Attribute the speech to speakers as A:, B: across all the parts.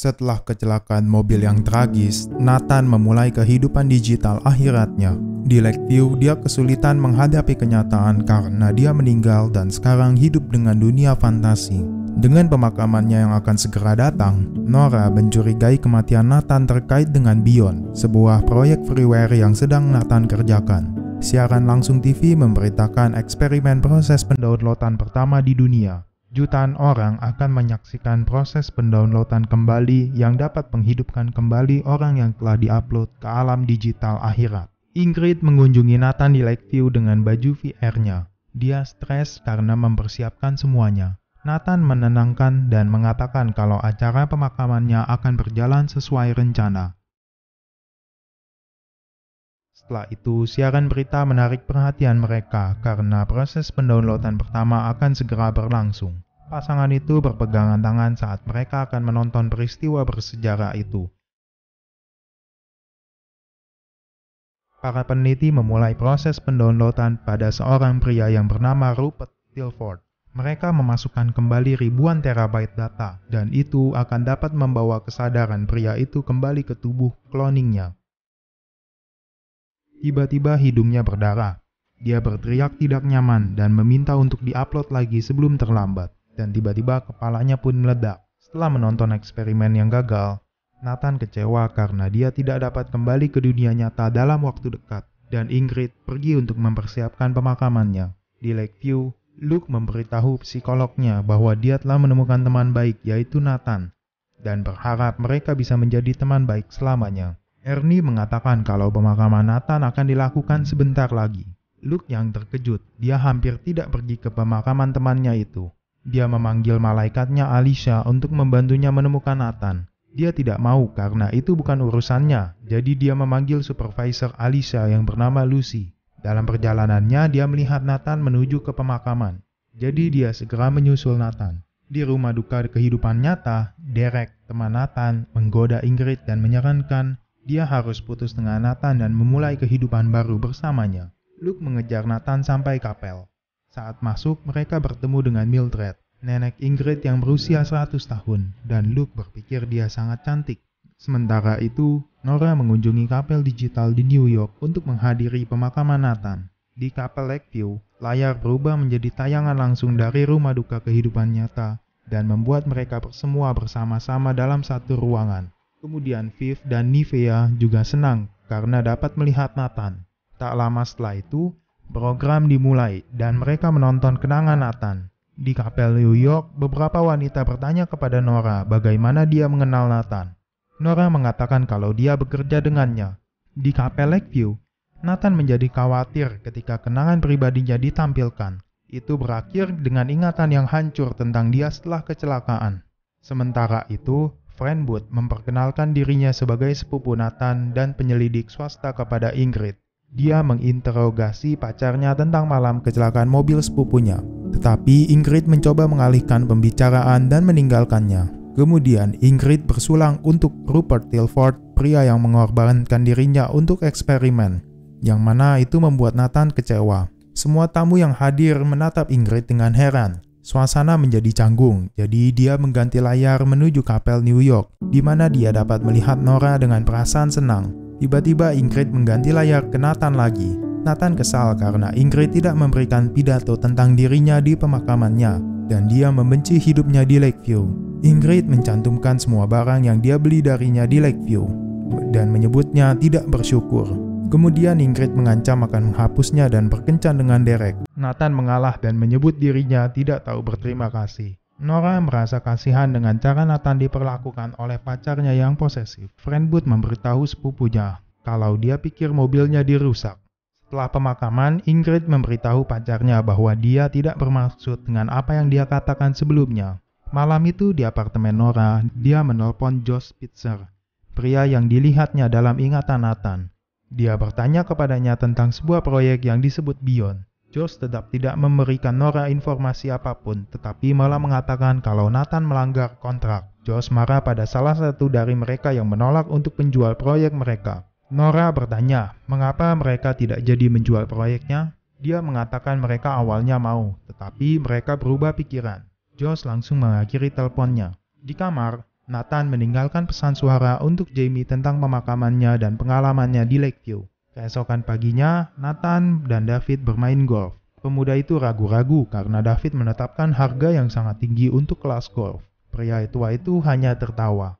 A: Setelah kecelakaan mobil yang tragis, Nathan memulai kehidupan digital akhiratnya. Di Lakeview, dia kesulitan menghadapi kenyataan karena dia meninggal dan sekarang hidup dengan dunia fantasi. Dengan pemakamannya yang akan segera datang, Nora mencurigai kematian Nathan terkait dengan Beyond, sebuah proyek freeware yang sedang Nathan kerjakan. Siaran langsung TV memberitakan eksperimen proses pendownloadan pertama di dunia. Jutaan orang akan menyaksikan proses pendownloadan kembali yang dapat menghidupkan kembali orang yang telah diupload ke alam digital akhirat. Ingrid mengunjungi Nathan di Lakeview dengan baju VR-nya. Dia stres karena mempersiapkan semuanya. Nathan menenangkan dan mengatakan kalau acara pemakamannya akan berjalan sesuai rencana. Setelah itu, siaran berita menarik perhatian mereka karena proses pendownloadan pertama akan segera berlangsung. Pasangan itu berpegangan tangan saat mereka akan menonton peristiwa bersejarah itu. Para peneliti memulai proses pendownloadan pada seorang pria yang bernama Rupert Tilford. Mereka memasukkan kembali ribuan terabyte data, dan itu akan dapat membawa kesadaran pria itu kembali ke tubuh cloningnya. Tiba-tiba hidungnya berdarah. Dia berteriak tidak nyaman dan meminta untuk diupload lagi sebelum terlambat. Dan tiba-tiba kepalanya pun meledak. Setelah menonton eksperimen yang gagal, Nathan kecewa karena dia tidak dapat kembali ke dunia nyata dalam waktu dekat. Dan Ingrid pergi untuk mempersiapkan pemakamannya. Di Lakeview, Luke memberitahu psikolognya bahwa dia telah menemukan teman baik yaitu Nathan. Dan berharap mereka bisa menjadi teman baik selamanya. Ernie mengatakan kalau pemakaman Nathan akan dilakukan sebentar lagi. Luke yang terkejut, dia hampir tidak pergi ke pemakaman temannya itu. Dia memanggil malaikatnya Alicia untuk membantunya menemukan Nathan. Dia tidak mau karena itu bukan urusannya, jadi dia memanggil supervisor Alicia yang bernama Lucy. Dalam perjalanannya, dia melihat Nathan menuju ke pemakaman. Jadi dia segera menyusul Nathan. Di rumah duka kehidupan nyata, Derek, teman Nathan, menggoda Ingrid dan menyarankan dia harus putus dengan Nathan dan memulai kehidupan baru bersamanya. Luke mengejar Nathan sampai kapel. Saat masuk, mereka bertemu dengan Mildred, nenek Ingrid yang berusia 100 tahun, dan Luke berpikir dia sangat cantik. Sementara itu, Nora mengunjungi kapel digital di New York untuk menghadiri pemakaman Nathan. Di kapel Lakeview, layar berubah menjadi tayangan langsung dari rumah duka kehidupan nyata dan membuat mereka semua bersama-sama dalam satu ruangan. Kemudian Viv dan Nivea juga senang karena dapat melihat Nathan. Tak lama setelah itu, program dimulai dan mereka menonton kenangan Nathan. Di kapel New York, beberapa wanita bertanya kepada Nora bagaimana dia mengenal Nathan. Nora mengatakan kalau dia bekerja dengannya. Di kapel Lakeview, Nathan menjadi khawatir ketika kenangan pribadinya ditampilkan. Itu berakhir dengan ingatan yang hancur tentang dia setelah kecelakaan. Sementara itu, Frenwood memperkenalkan dirinya sebagai sepupu Nathan dan penyelidik swasta kepada Ingrid. Dia menginterogasi pacarnya tentang malam kecelakaan mobil sepupunya. Tetapi Ingrid mencoba mengalihkan pembicaraan dan meninggalkannya. Kemudian Ingrid bersulang untuk Rupert Tilford, pria yang mengorbankan dirinya untuk eksperimen. Yang mana itu membuat Nathan kecewa. Semua tamu yang hadir menatap Ingrid dengan heran. Suasana menjadi canggung, jadi dia mengganti layar menuju kapel New York, di mana dia dapat melihat Nora dengan perasaan senang. Tiba-tiba Ingrid mengganti layar ke Nathan lagi. Nathan kesal karena Ingrid tidak memberikan pidato tentang dirinya di pemakamannya, dan dia membenci hidupnya di Lakeview. Ingrid mencantumkan semua barang yang dia beli darinya di Lakeview, dan menyebutnya tidak bersyukur. Kemudian Ingrid mengancam akan menghapusnya dan berkencan dengan Derek. Nathan mengalah dan menyebut dirinya tidak tahu berterima kasih. Nora merasa kasihan dengan cara Nathan diperlakukan oleh pacarnya yang posesif. Frenwood memberitahu sepupunya kalau dia pikir mobilnya dirusak. Setelah pemakaman, Ingrid memberitahu pacarnya bahwa dia tidak bermaksud dengan apa yang dia katakan sebelumnya. Malam itu di apartemen Nora, dia menelpon Josh Spitzer, pria yang dilihatnya dalam ingatan Nathan. Dia bertanya kepadanya tentang sebuah proyek yang disebut Beyond. Josh tetap tidak memberikan Nora informasi apapun, tetapi malah mengatakan kalau Nathan melanggar kontrak. Josh marah pada salah satu dari mereka yang menolak untuk menjual proyek mereka. Nora bertanya, mengapa mereka tidak jadi menjual proyeknya? Dia mengatakan mereka awalnya mau, tetapi mereka berubah pikiran. Josh langsung mengakhiri teleponnya. Di kamar, Nathan meninggalkan pesan suara untuk Jamie tentang pemakamannya dan pengalamannya di Lakeview. Keesokan paginya, Nathan dan David bermain golf. Pemuda itu ragu-ragu karena David menetapkan harga yang sangat tinggi untuk kelas golf. Pria tua itu hanya tertawa.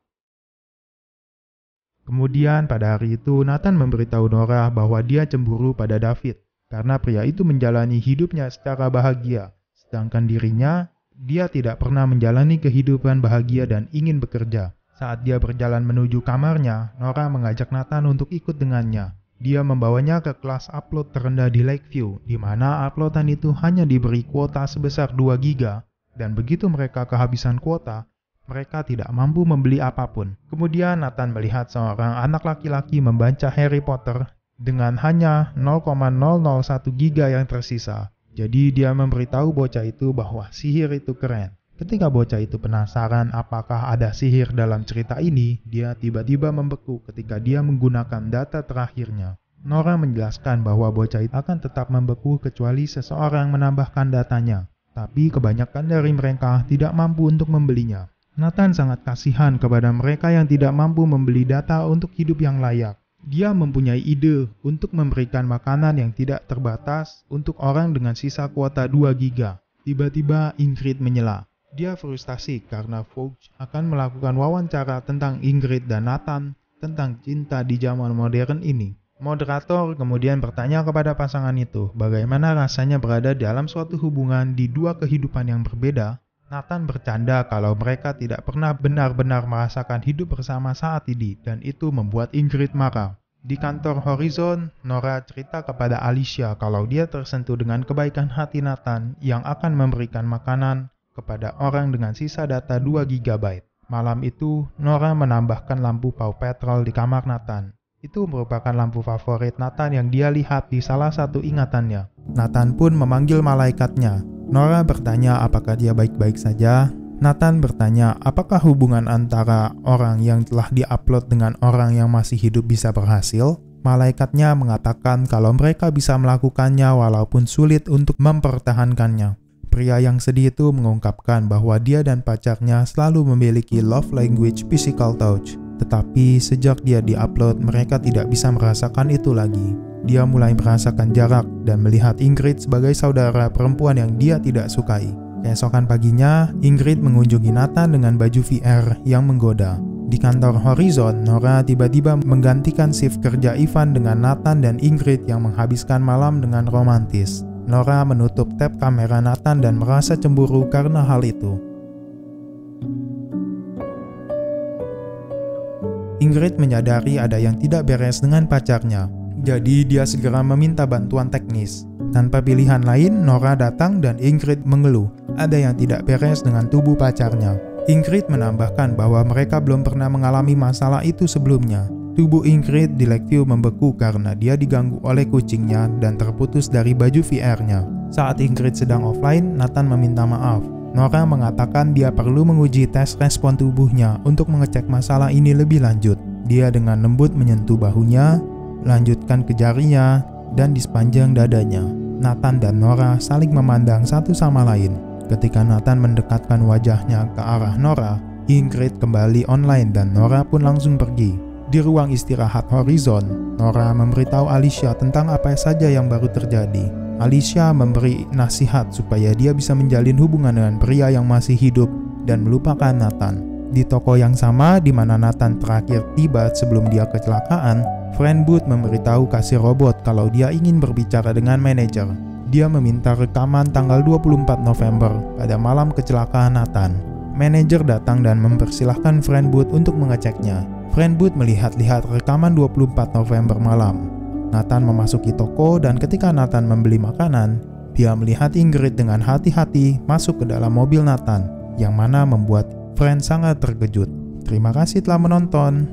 A: Kemudian pada hari itu, Nathan memberitahu Nora bahwa dia cemburu pada David karena pria itu menjalani hidupnya secara bahagia, sedangkan dirinya, dia tidak pernah menjalani kehidupan bahagia dan ingin bekerja. Saat dia berjalan menuju kamarnya, Nora mengajak Nathan untuk ikut dengannya. Dia membawanya ke kelas upload terendah di Lakeview, di mana uploadan itu hanya diberi kuota sebesar 2 giga, dan begitu mereka kehabisan kuota, mereka tidak mampu membeli apapun. Kemudian Nathan melihat seorang anak laki-laki membaca Harry Potter dengan hanya 0,001 giga yang tersisa. Jadi dia memberitahu bocah itu bahwa sihir itu keren. Ketika bocah itu penasaran apakah ada sihir dalam cerita ini, dia tiba-tiba membeku ketika dia menggunakan data terakhirnya. Nora menjelaskan bahwa bocah itu akan tetap membeku kecuali seseorang menambahkan datanya, tapi kebanyakan dari mereka tidak mampu untuk membelinya. Nathan sangat kasihan kepada mereka yang tidak mampu membeli data untuk hidup yang layak. Dia mempunyai ide untuk memberikan makanan yang tidak terbatas untuk orang dengan sisa kuota 2 giga. Tiba-tiba Ingrid menyela. Dia frustasi karena Vogue akan melakukan wawancara tentang Ingrid dan Nathan tentang cinta di zaman modern ini. Moderator kemudian bertanya kepada pasangan itu bagaimana rasanya berada dalam suatu hubungan di dua kehidupan yang berbeda. Nathan bercanda kalau mereka tidak pernah benar-benar merasakan hidup bersama saat ini dan itu membuat Ingrid marah. Di kantor Horizon, Nora cerita kepada Alicia kalau dia tersentuh dengan kebaikan hati Nathan yang akan memberikan makanan kepada orang dengan sisa data 2 GB. Malam itu, Nora menambahkan lampu Paw Patrol di kamar Nathan. Itu merupakan lampu favorit Nathan yang dia lihat di salah satu ingatannya. Nathan pun memanggil malaikatnya. Nora bertanya apakah dia baik-baik saja. Nathan bertanya apakah hubungan antara orang yang telah diupload dengan orang yang masih hidup bisa berhasil. Malaikatnya mengatakan kalau mereka bisa melakukannya walaupun sulit untuk mempertahankannya. Pria yang sedih itu mengungkapkan bahwa dia dan pacarnya selalu memiliki love language physical touch. Tetapi sejak dia diupload, mereka tidak bisa merasakan itu lagi. Dia mulai merasakan jarak dan melihat Ingrid sebagai saudara perempuan yang dia tidak sukai. Keesokan paginya, Ingrid mengunjungi Nathan dengan baju VR yang menggoda. Di kantor Horizon, Nora tiba-tiba menggantikan shift kerja Ivan dengan Nathan dan Ingrid yang menghabiskan malam dengan romantis. Nora menutup tab kamera Nathan dan merasa cemburu karena hal itu. Ingrid menyadari ada yang tidak beres dengan pacarnya, jadi dia segera meminta bantuan teknis. Tanpa pilihan lain, Nora datang dan Ingrid mengeluh ada yang tidak beres dengan tubuh pacarnya. Ingrid menambahkan bahwa mereka belum pernah mengalami masalah itu sebelumnya. Tubuh Ingrid di Lakeview membeku karena dia diganggu oleh kucingnya dan terputus dari baju VR-nya. Saat Ingrid sedang offline, Nathan meminta maaf. Nora mengatakan dia perlu menguji tes respon tubuhnya untuk mengecek masalah ini lebih lanjut. Dia dengan lembut menyentuh bahunya, lanjutkan ke jarinya, dan di sepanjang dadanya. Nathan dan Nora saling memandang satu sama lain. Ketika Nathan mendekatkan wajahnya ke arah Nora, Ingrid kembali online dan Nora pun langsung pergi. Di ruang istirahat Horizon, Nora memberitahu Alicia tentang apa saja yang baru terjadi. Alicia memberi nasihat supaya dia bisa menjalin hubungan dengan pria yang masih hidup dan melupakan Nathan. Di toko yang sama di mana Nathan terakhir tiba sebelum dia kecelakaan, Friend Booth memberitahu kasir robot kalau dia ingin berbicara dengan manajer. Dia meminta rekaman tanggal 24 November pada malam kecelakaan Nathan. Manajer datang dan mempersilahkan Friend Booth untuk mengeceknya. Friend Booth melihat-lihat rekaman 24 November malam. Nathan memasuki toko dan ketika Nathan membeli makanan, dia melihat Ingrid dengan hati-hati masuk ke dalam mobil Nathan, yang mana membuat Friend sangat terkejut. Terima kasih telah menonton.